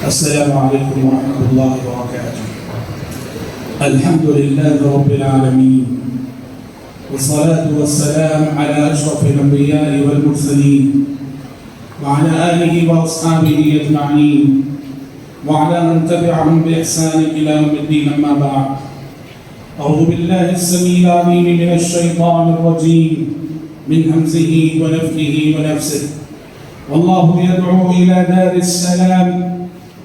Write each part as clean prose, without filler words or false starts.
السلام عليكم ورحمة الله وبركاته. الحمد لله رب العالمين، والصلاة والسلام على أشرف الأنبياء والمرسلين وعلى آله وأصحابه أجمعين وعلى من تبعهم بإحسان إلى يوم الدين. أما بعد، أعوذ بالله السميع العليم من الشيطان الرجيم من همزه ونفخه ونفسه. والله يدعو إلى دار السلام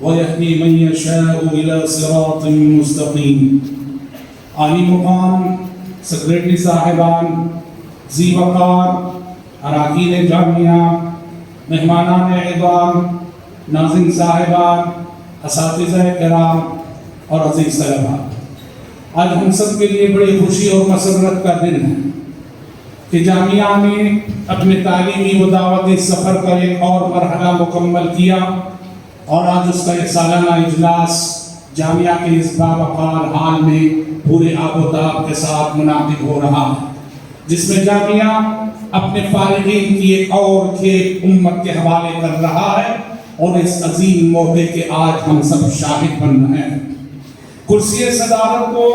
ويهدي من يشاء إلى صراط مستقيم. عالی مقام سیکرٹری صاحبان، ذی وقار اراکین جامعہ، مہمانان اعزام، ناظرین صاحبان، اساتذہ کرام اور عزیز طلباء، آج ہم سب کے لیے بڑی خوشی اور مسرت کا دن ہے کہ جامعہ نے اپنے تعلیمی و دعوتی سفر کا ایک اور مرحلہ مکمل کیا اور آج اس کا ایک سالانہ اجلاس جامعہ کے اس باوقار حال میں پورے آب و تاب کے ساتھ منعقد ہو رہا ہے، جس میں جامعہ اپنے فارغین کی ایک اور کھیپ امت کے حوالے کر رہا ہے اور اس عظیم موقع کے آج ہم سب شاہد بن رہے ہیں۔ کرسی صدارت کو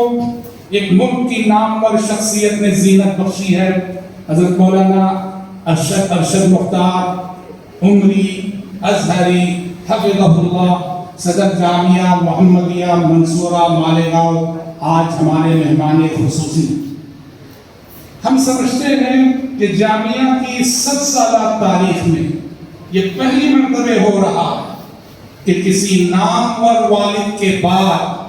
ایک ملک کی نامور شخصیت نے زینت بخشی ہے۔ حضرت مولانا ارشد مختار عمری ازہری حفظہ اللہ، صدر جامعہ محمدیہ منصورہ مالیگاؤں، آج ہمارے مہمان خصوصی۔ ہم سمجھتے ہیں کہ جامعہ کی 7 سالہ تاریخ میں یہ پہلی مرتبہ ہو رہا ہے کہ کسی نامور والد کے بعد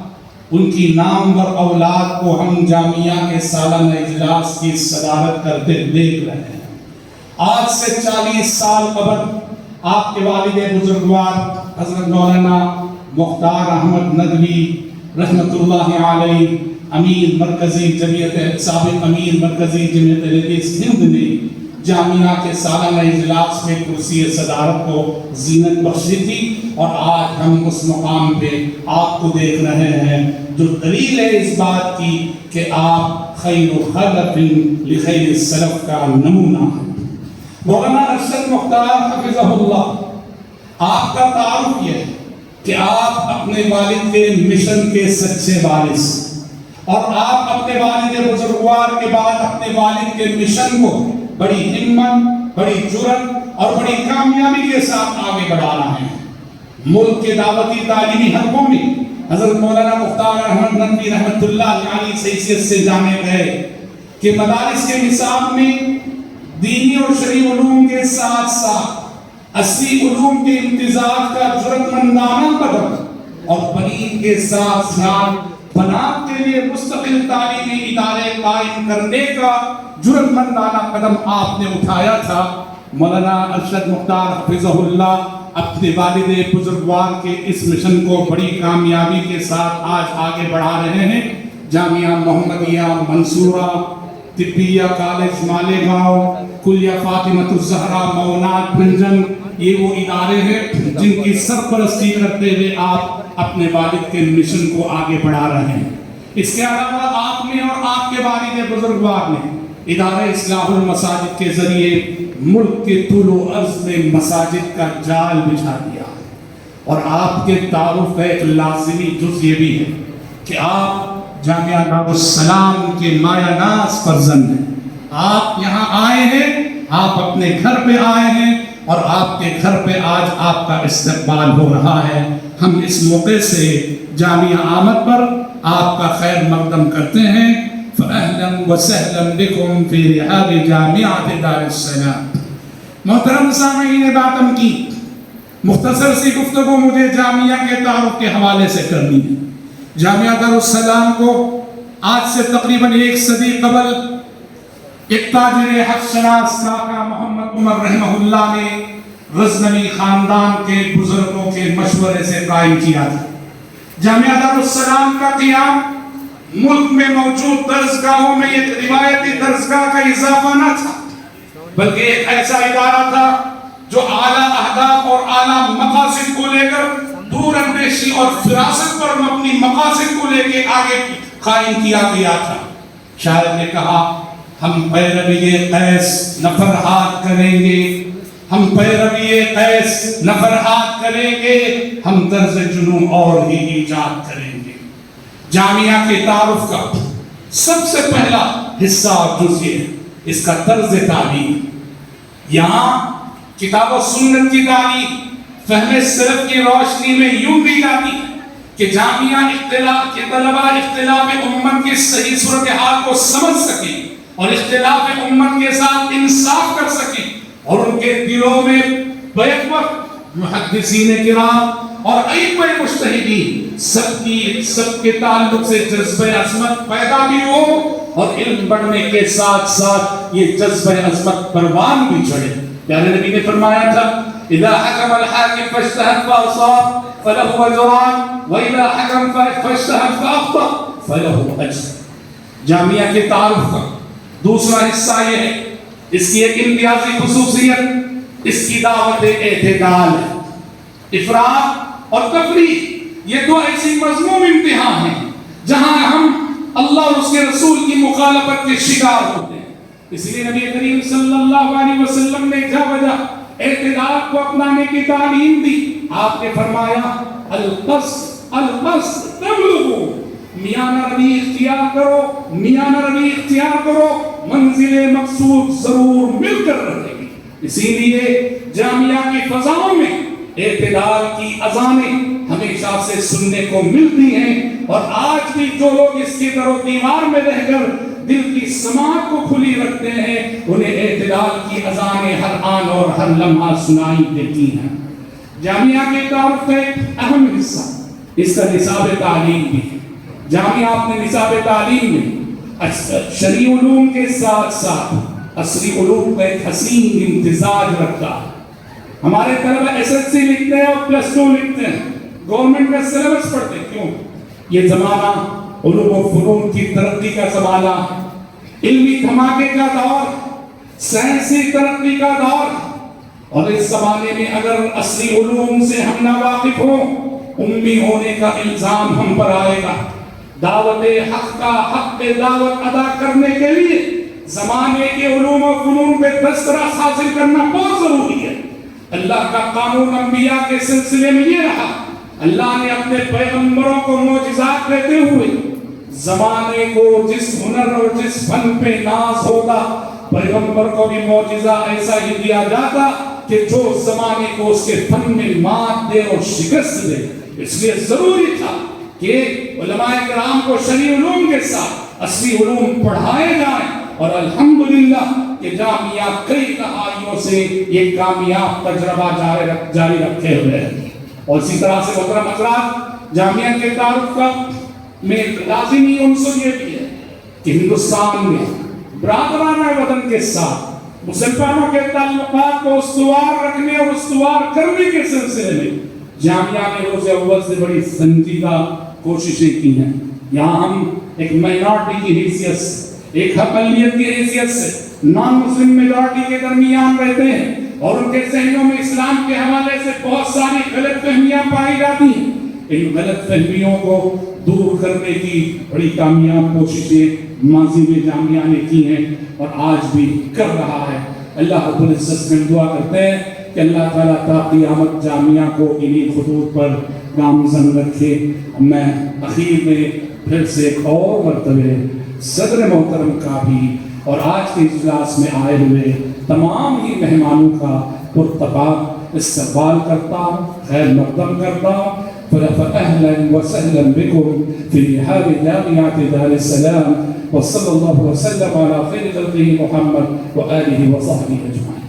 ان کی نامور اولاد کو ہم جامعہ کے سالانہ اجلاس کی صدارت کرتے دیکھ رہے ہیں۔ آج سے 40 سال قبل آپ کے والد بزرگوار حضرت مولانا مختار احمد ندوی رحمۃ اللہ علیہ، امیر مرکزی جمعیت سابق امیر مرکزی جمعیت اہل ہند نے جامعہ کے سالانہ اجلاس میں کرسی صدارت کو زینت بخشی تھی، اور آج ہم اس مقام پہ آپ کو دیکھ رہے ہیں، جو دلیل ہے اس بات کی کہ آپ خیر خلق لخیر السلف کا نمونہ ہیں۔ مولانا ارشد مختار حفظہ اللہ، آپ کا تعارف یہ ہے کہ آپ اپنے والد کے مشن کے سچے وارث، اور آپ اپنے والد بزرگوار کے بعد اپنے والد کے مشن کو بڑی ہمت، بڑی جرأت اور بڑی کامیابی کے ساتھ آگے بڑھا رہے ہیں۔ ملک کے دعوتی تعلیمی حلقوں میں حضرت مولانا مختار احمد ندوی رحمۃ اللہ علیہ سے حیثیت سے جانے گئے کہ مدارس کے نصاب میں دینی اور شرعی علوم کے ساتھ ساتھ 80 علوم کے امتزاج کا جرأتمندانہ قدم اور بنین کے ساتھ ساتھ بنات کے لیے مستقل تعلیمی ادارے قائم کرنے کا جرأتمندانہ قدم آپ نے اٹھایا تھا۔ مولانا ارشد مختار حفظہ اللہ اپنے والد بزرگوار کے اس مشن کو بڑی کامیابی کے ساتھ آج آگے بڑھا رہے ہیں۔ جامعہ محمدیہ منصورہ، طبیہ کالج مالیگاؤں، کلیہ فاطمۃ الزہرا موناد بھنجن، یہ وہ ادارے ہیں جن کی سرپرستی کرتے ہوئے آپ اپنے والد کے مشن کو آگے بڑھا رہے ہیں۔ اس کے علاوہ آپ نے اور آپ کے والد بزرگوار نے ادارہ اصلاح المساجد کے ذریعے ملک کے طول و عرض میں مساجد کا جال بچھا دیا، اور آپ کے تعارف کا ایک لازمی جز یہ بھی ہے کہ آپ جامعہ دارالسلام کے مایہ ناز فرزند ہیں۔ آپ یہاں آئے ہیں، آپ اپنے گھر پہ آئے ہیں، اور آپ کے گھر پہ آج آپ کا استقبال ہو رہا ہے۔ ہم اس موقع سے جامعہ آمد پر آپ کا خیر مقدم کرتے ہیں۔ فأهلا وسهلا بكم في رحاب جامعة دار السلام۔ محترم سامعین باطن کی مختصر سی گفتگو مجھے جامعہ کے تعارف کے حوالے سے کرنی ہے۔ جامعہ دار السلام کو آج سے تقریباً 1 صدی قبل ایک تاجر حق شناس کاکا محمد عمر رحمہ اللہ نے غزنوی خاندان کے بزرگوں کے مشورے سے قائم کیا تھا۔ جامعہ دار السلام کا قیام ملک میں موجود درسگاہوں میں ایک روایتی درسگاہ کا اضافہ نہ تھا، بلکہ ایک ایسا ادارہ تھا جو اعلیٰ اہداف اور اعلیٰ مقاصد کو لے کر دور اندیشی اور فراست پر مبنی مقاصد کو لے کے آگے قائم کیا گیا تھا۔ شاعر نے کہا، ہم پیروی قیس نفرہات کریں گے، ہم پیروی قیس نفرات کریں گے، ہم طرز جنون اور ہی ایجاد کریں گے۔ جامعہ کے تعارف کا سب سے پہلا حصہ اور جزء اس کا طرز تعلیم۔ یہاں کتاب و سنت کی تعلیم فہم سلف کی روشنی میں یوں دی جاتی ہے کہ جامعہ اختلاف کے طلبہ اختلاف امت کی صحیح صورتحال کو سمجھ سکیں اور اختلاف امت کے ساتھ انصاف کر سکیں، اور ان کے دلوں میں بیک وقت محدثین کرام اور ائمہ مجتہدین سب کے تعلق سے جذبہ عظمت پیدا بھی ہو، اور علم بڑھنے کے ساتھ ساتھ یہ جذبہ عظمت پروان بھی چڑھے۔ پیارے نبی نے فرمایا تھا اذا حکم الحاکم فاجتہد فاصاب فلہ اجران واذا حکم فاجتہد فاخطأ فلہ اجر۔ جامعہ کے تعارف کا دوسرا حصہ یہ ہے، اس کی ایک امتیازی خصوصیت اس کی دعوت اعتدال ہے۔ افراط اور تفریق یہ دو ایسی مذموم امتحان ہیں جہاں ہم اللہ اور اس کے رسول کی مخالفت کے شکار ہوتے ہیں۔ اس لیے نبی کریم صلی اللہ علیہ وسلم نے جا وجہ اعتدال کو اپنانے کی تعلیم دی۔ آپ نے فرمایا القصد تبلغوا، میانہ روی اختیار کرو، میانہ روی اختیار کرو، منزل مقصود ضرور مل کر رہے گی۔ اسی لیے جامعہ کی فضاؤں میں اعتدال کی اذانیں ہمیشہ سے سننے کو ملتی ہیں، اور آج بھی جو لوگ اس کی در و دیوار میں رہ کر دل کی سماعت کو کھلی رکھتے ہیں انہیں اعتدال کی اذانیں ہر آن اور ہر لمحہ سنائی دیتی ہیں۔ جامعہ کے تعارف کا ایک اہم حصہ اس کا نصاب تعلیم بھی ہے۔ جامعہ اپنے نصاب تعلیم میں شرعی علوم کے ساتھ ساتھ عصری علوم کا ایک حسین امتزاج رکھتا ہے۔ ہمارے طلبہ ایس ایس سی لکھتے ہیں اور پلس 2 لکھتے ہیں، گورنمنٹ کا سلیبس پڑھتے ہیں۔ کیوں؟ یہ زمانہ علوم و فنون کی ترقی کا زمانہ، علمی دھماکے کا دور، سائنسی ترقی کا دور، اور اس زمانے میں اگر عصری علوم سے ہم نہ واقف ہوں، امی ہونے کا الزام ہم پر آئے گا۔ دعوت حق کا حق دعوت ادا کرنے کے لیے زمانے کے علوم و فنون پہ دسترس حاصل کرنا بہت ضروری ہے۔ اللہ کا قانون انبیاء کے سلسلے میں یہ رہا، اللہ نے اپنے پیغمبروں کو معجزات دیتے ہوئے زمانے کو جس ہنر اور جس فن پہ ناز ہوتا، پیغمبر کو بھی معجزہ ایسا ہی دیا جاتا کہ جو زمانے کو اس کے فن میں مات دے اور شکست دے۔ اس لیے ضروری تھا کہ علماء کرام کو شرعی علوم کے ساتھ عصری علوم پڑھائے جائیں، اور الحمدللہ کہ جامعہ کئی دہائیوں سے یہ کامیاب تجربہ جاری رکھے ہوئے ہیں۔ اور اسی طرح سے محترم حضرات، جامعہ کے تعارف کا میں لازمی عنصر یہ بھی ہے کہ ہندوستان میں برادرانہ وطن کے ساتھ مسلمانوں کے تعلقات کو استوار رکھنے اور استوار کرنے کے سلسلے میں جامعہ نے روز اول سے بڑی سنجیدہ کوششیں کی ہیں۔ یہاں ہم ایک مائنورٹی کی حیثیت سے، ایک اقلیت کی حیثیت سے نان مسلم میجورٹی کے درمیان رہتے ہیں، اور ان کے ذہنوں میں اسلام کے حوالے سے بہت ساری غلط فہمیاں پائی جاتی ہیں۔ ان غلط فہمیوں کو دور کرنے کی بڑی کامیاب کوششیں ماضی میں جامعہ نے کی ہیں اور آج بھی کر رہا ہے۔ اللہ رب العزت سے دعا کرتے ہیں کہ اللہ تعالیٰ تا قیامت جامعہ کو انہی خطوط پر گامزن رکھے۔ میں اخیر میں پھر سے ایک اور مرتبہ صدر محترم کا بھی اور آج کے اجلاس میں آئے ہوئے تمام ہی مہمانوں کا پرتپاک استقبال کرتا ہوں، خیر مقدم کرتا ہوں۔ فَأَهْلًا وَسَهْلًا بِكُمْ فِي هَذِهِ جَامِعَةِ دَارِ السَّلَامِ وَصَلَّى اللَّهُ وَسَلَّمَ عَلَى خَيْرِ خَلْقِهِ مُحَمَّدٍ وَآلِهِ وَصَحْبِهِ أَجْمَعِينَ۔